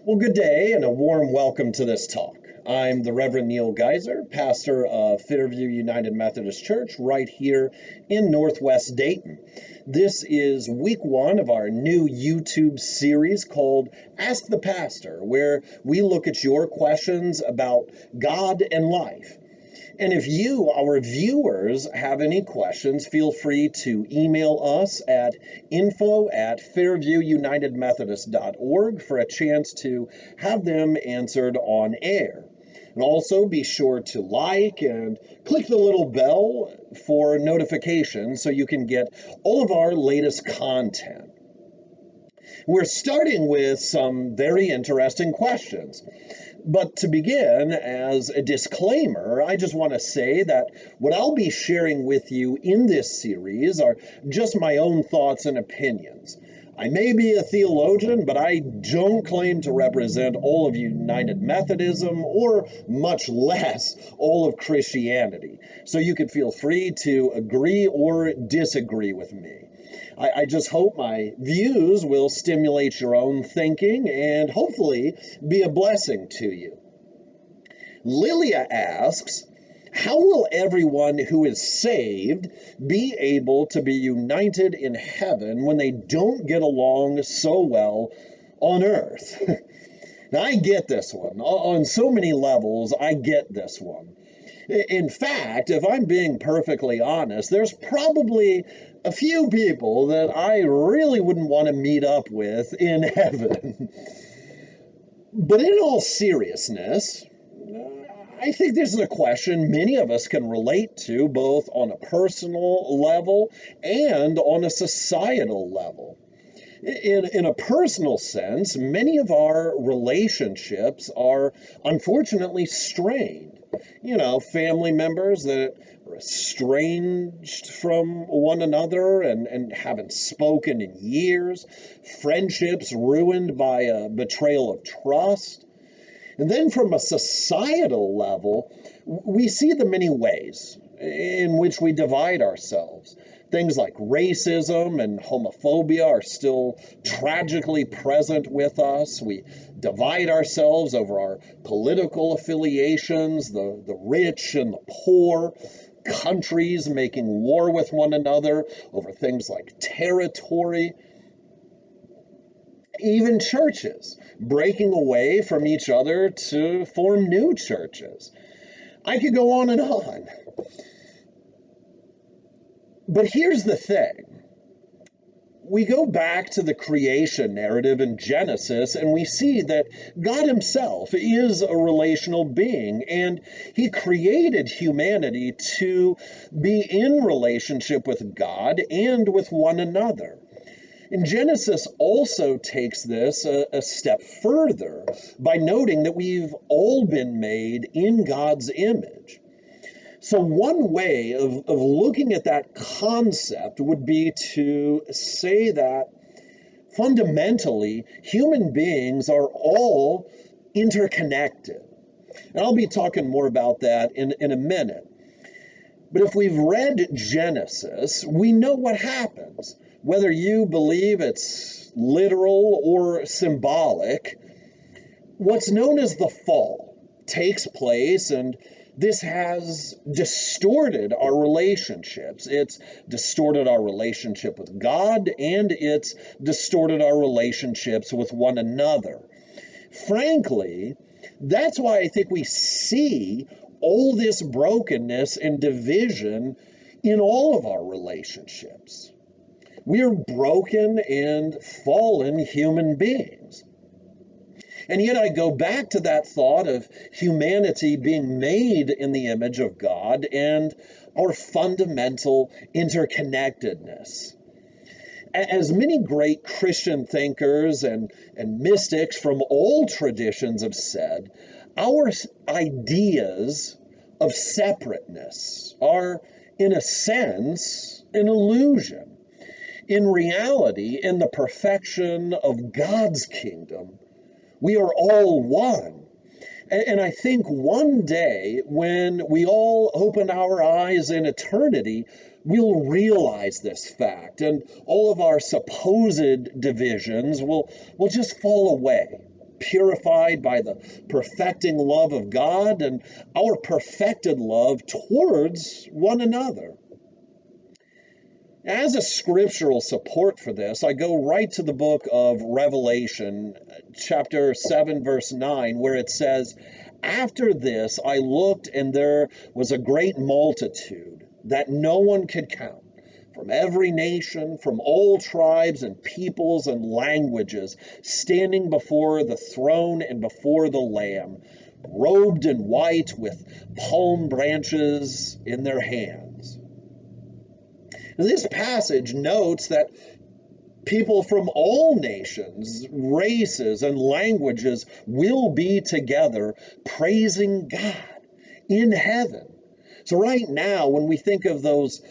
Well, good day and a warm welcome to this talk. I'm the Reverend Neil Geyser, pastor of Fairview United Methodist Church right here in Northwest Dayton. This is week one of our new YouTube series called Ask the Pastor, where we look at your questions about God and life. And if you, our viewers, have any questions, feel free to email us at info@fairviewunitedmethodist.org for a chance to have them answered on air. And also be sure to like and click the little bell for notifications so you can get all of our latest content. We're starting with some very interesting questions. But to begin, as a disclaimer, I just want to say that what I'll be sharing with you in this series are just my own thoughts and opinions. I may be a theologian, but I don't claim to represent all of United Methodism or much less all of Christianity. So you can feel free to agree or disagree with me. I just hope my views will stimulate your own thinking and hopefully be a blessing to you. Lilia asks, how will everyone who is saved be able to be united in heaven when they don't get along so well on earth? Now, I get this one. On so many levels, I get this one. In fact, if I'm being perfectly honest, there's probably a few people that I really wouldn't want to meet up with in heaven. But in all seriousness, I think this is a question many of us can relate to, both on a personal level and on a societal level. In a personal sense, many of our relationships are unfortunately strained. Family members that are estranged from one another and haven't spoken in years, friendships ruined by a betrayal of trust. And then from a societal level, we see the many ways in which we divide ourselves. Things like racism and homophobia are still tragically present with us. We divide ourselves over our political affiliations, the rich and the poor, countries making war with one another over things like territory, even churches breaking away from each other to form new churches. I could go on and on. But here's the thing. We go back to the creation narrative in Genesis, and we see that God himself is a relational being, and he created humanity to be in relationship with God and with one another. And Genesis also takes this a step further by noting that we've all been made in God's image. So one way of looking at that concept would be to say that fundamentally human beings are all interconnected. And I'll be talking more about that in a minute. But if we've read Genesis, we know what happens. Whether you believe it's literal or symbolic, what's known as the fall takes place, and this has distorted our relationships. It's distorted our relationship with God, and it's distorted our relationships with one another. Frankly, that's why I think we see all this brokenness and division in all of our relationships. We are broken and fallen human beings. And yet I go back to that thought of humanity being made in the image of God and our fundamental interconnectedness. As many great Christian thinkers and mystics from all traditions have said, our ideas of separateness are, in a sense, an illusion. In reality, in the perfection of God's kingdom, we are all one. And I think one day when we all open our eyes in eternity, we'll realize this fact, and all of our supposed divisions will just fall away. purified by the perfecting love of God and our perfected love towards one another. As a scriptural support for this, I go right to the book of Revelation, chapter 7, verse 9, where it says, "After this I looked, and there was a great multitude that no one could count, from every nation, from all tribes and peoples and languages, standing before the throne and before the Lamb, robed in white with palm branches in their hands." This passage notes that people from all nations, races, and languages will be together praising God in heaven. So, right now, when we think of those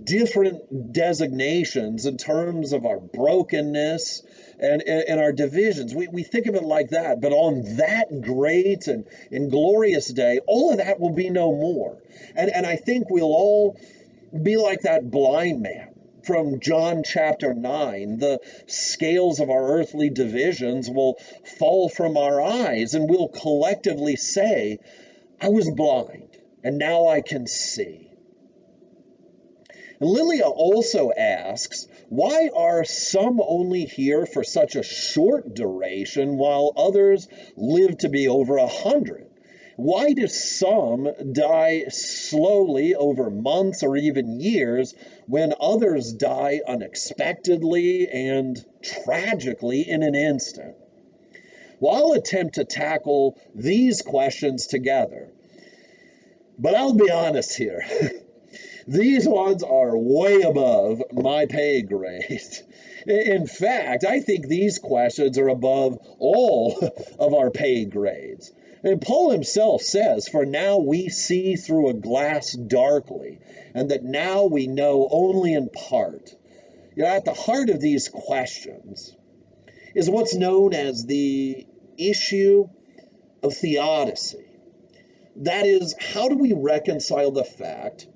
different designations in terms of our brokenness and our divisions, we think of it like that. But on that great and glorious day, all of that will be no more. And I think we'll all be like that blind man from John chapter 9. The scales of our earthly divisions will fall from our eyes, and we'll collectively say, "I was blind, and now I can see." And Lilia also asks, why are some only here for such a short duration while others live to be over 100? Why do some die slowly over months or even years when others die unexpectedly and tragically in an instant? Well, I'll attempt to tackle these questions together. But I'll be honest here. These ones are way above my pay grade. In fact, I think these questions are above all of our pay grades. And Paul himself says, "For now we see through a glass darkly, and that now we know only in part." At the heart of these questions is what's known as the issue of theodicy. That is, how do we reconcile the fact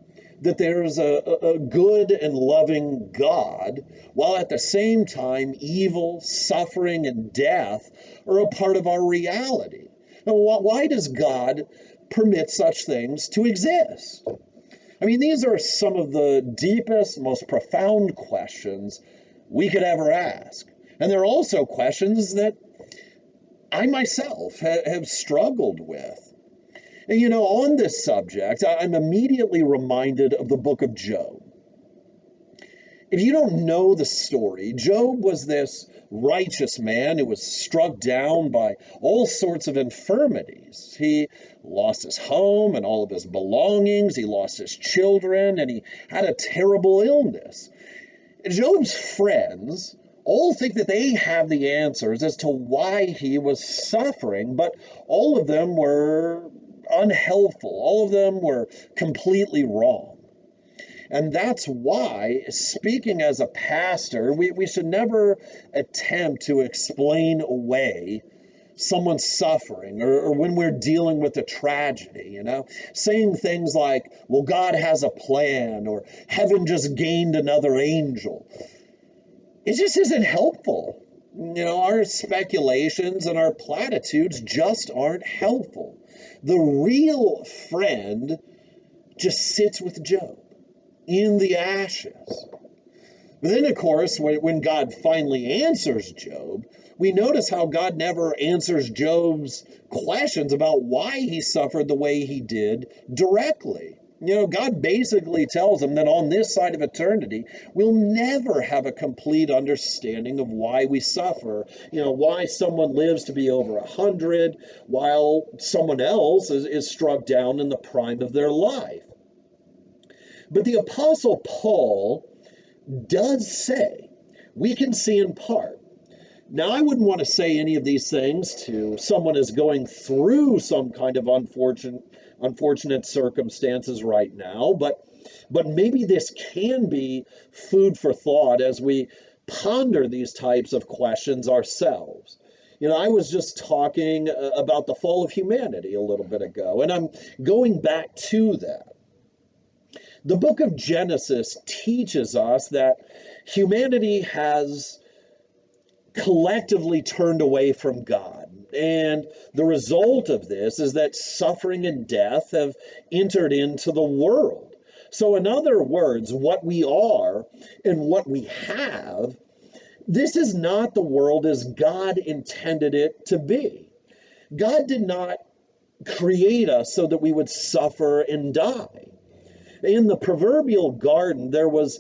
that there's a good and loving God, while at the same time evil, suffering, and death are a part of our reality? Now, why does God permit such things to exist? I mean, these are some of the deepest, most profound questions we could ever ask. And they're also questions that I myself have struggled with. And on this subject, I'm immediately reminded of the book of Job. If you don't know the story, Job was this righteous man who was struck down by all sorts of infirmities. He lost his home and all of his belongings, he lost his children, and he had a terrible illness. Job's friends all think that they have the answers as to why he was suffering, but all of them were unhelpful. All of them were completely wrong. And that's why, speaking as a pastor, we should never attempt to explain away someone's suffering or when we're dealing with a tragedy, saying things like, well, God has a plan, or heaven just gained another angel. It just isn't helpful. Our speculations and our platitudes just aren't helpful. The real friend just sits with Job in the ashes. But then, of course, when God finally answers Job, we notice how God never answers Job's questions about why he suffered the way he did directly. God basically tells him that on this side of eternity, we'll never have a complete understanding of why we suffer. Why someone lives to be over 100 while someone else is struck down in the prime of their life. But the Apostle Paul does say we can see in part. Now, I wouldn't want to say any of these things to someone who's going through some kind of unfortunate circumstances right now, but maybe this can be food for thought as we ponder these types of questions ourselves. I was just talking about the fall of humanity a little bit ago, and I'm going back to that. The book of Genesis teaches us that humanity has collectively turned away from God. And the result of this is that suffering and death have entered into the world. So, in other words, what we are and what we have, this is not the world as God intended it to be. God did not create us so that we would suffer and die. In the proverbial garden, there was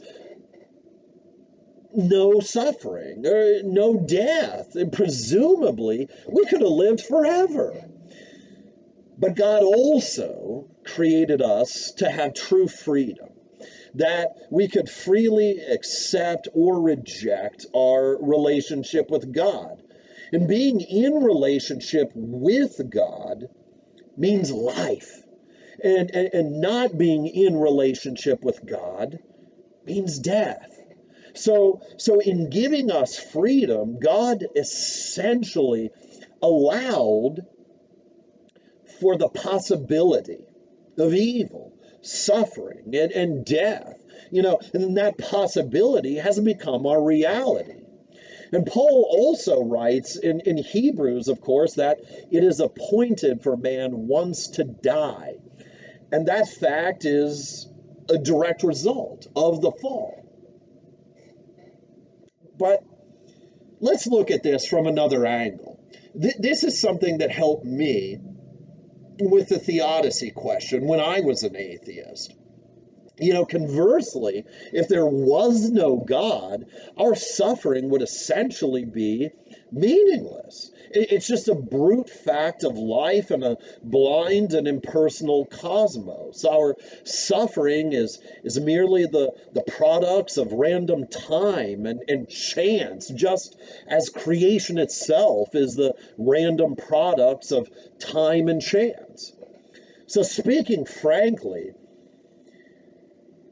no suffering, no death, and presumably we could have lived forever. But God also created us to have true freedom, that we could freely accept or reject our relationship with God. And being in relationship with God means life. And not being in relationship with God means death. So in giving us freedom, God essentially allowed for the possibility of evil, suffering, and death. And that possibility has become our reality. And Paul also writes in Hebrews, of course, that it is appointed for man once to die. And that fact is a direct result of the fall. But let's look at this from another angle. This is something that helped me with the theodicy question when I was an atheist. Conversely, if there was no God, our suffering would essentially be meaningless. It's just a brute fact of life in a blind and impersonal cosmos. Our suffering is merely the products of random time and chance, just as creation itself is the random products of time and chance. So speaking frankly,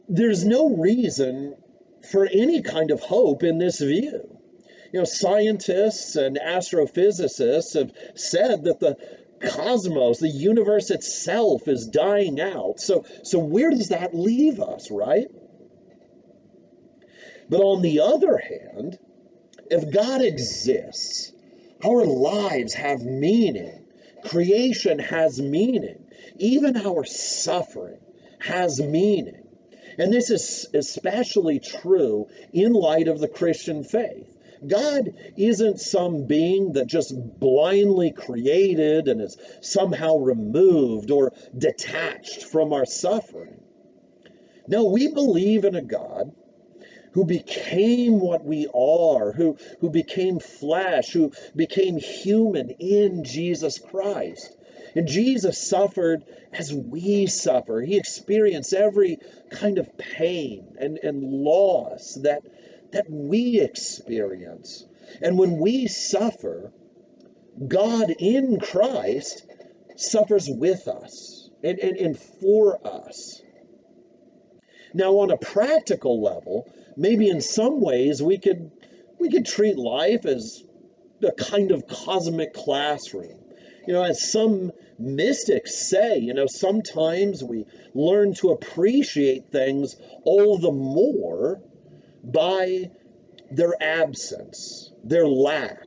there's no reason for any kind of hope in this view. Scientists and astrophysicists have said that the cosmos, the universe itself, is dying out. So where does that leave us, right? But on the other hand, if God exists, our lives have meaning. Creation has meaning. Even our suffering has meaning. And this is especially true in light of the Christian faith. God isn't some being that just blindly created and is somehow removed or detached from our suffering. No, we believe in a God who became what we are, who became flesh, who became human in Jesus Christ. And Jesus suffered as we suffer. He experienced every kind of pain and loss that we experience. And when we suffer, God in Christ suffers with us and for us. Now, on a practical level, maybe in some ways we could treat life as a kind of cosmic classroom. As some mystics say, sometimes we learn to appreciate things all the more by their absence, their lack.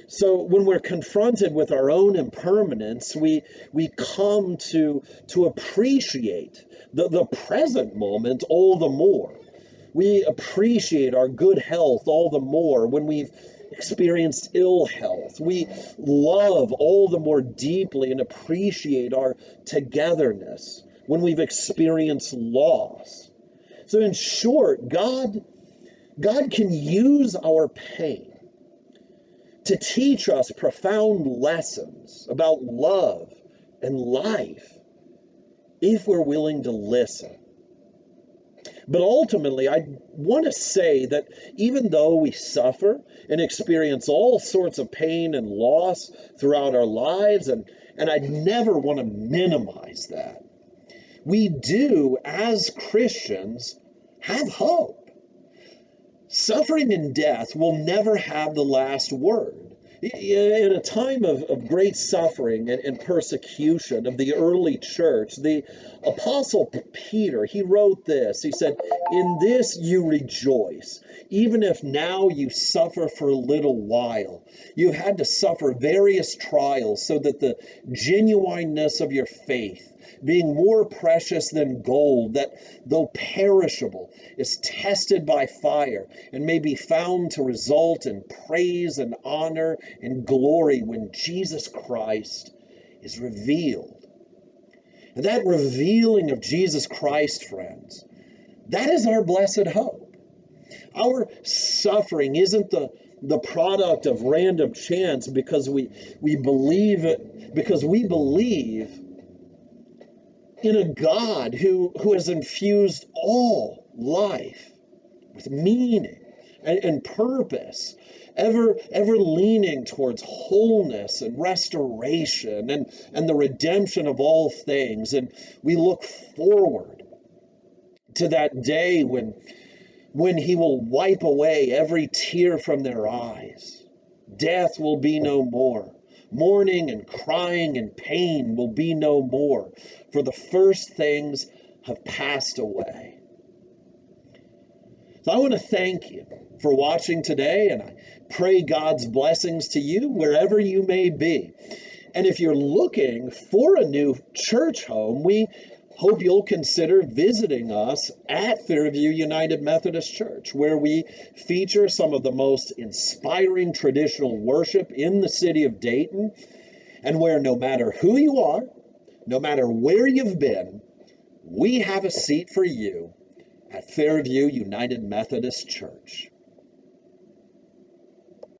So when we're confronted with our own impermanence, we come to appreciate the present moment all the more. We appreciate our good health all the more when we've experienced ill health. We love all the more deeply and appreciate our togetherness when we've experienced loss. So in short, God can use our pain to teach us profound lessons about love and life if we're willing to listen. But ultimately, I want to say that even though we suffer and experience all sorts of pain and loss throughout our lives, and I never want to minimize that, we do, as Christians, have hope. Suffering and death will never have the last word. In a time of great suffering and persecution of the early church, the Apostle Peter, he wrote this. He said, "In this you rejoice, even if now you suffer for a little while. You've had to suffer various trials so that the genuineness of your faith, being more precious than gold, that though perishable, is tested by fire, and may be found to result in praise and honor and glory when Jesus Christ is revealed." And that revealing of Jesus Christ, friends, that is our blessed hope. Our suffering isn't the product of random chance because we believe it, because we believe in a God who has infused all life with meaning and purpose, ever leaning towards wholeness and restoration and the redemption of all things. And we look forward to that day when he will wipe away every tear from their eyes. Death will be no more. Mourning and crying and pain will be no more, for the first things have passed away. So I want to thank you for watching today, and I pray God's blessings to you wherever you may be. And if you're looking for a new church home, we hope you'll consider visiting us at Fairview United Methodist Church, where we feature some of the most inspiring traditional worship in the city of Dayton, and where no matter who you are, no matter where you've been, we have a seat for you at Fairview United Methodist Church.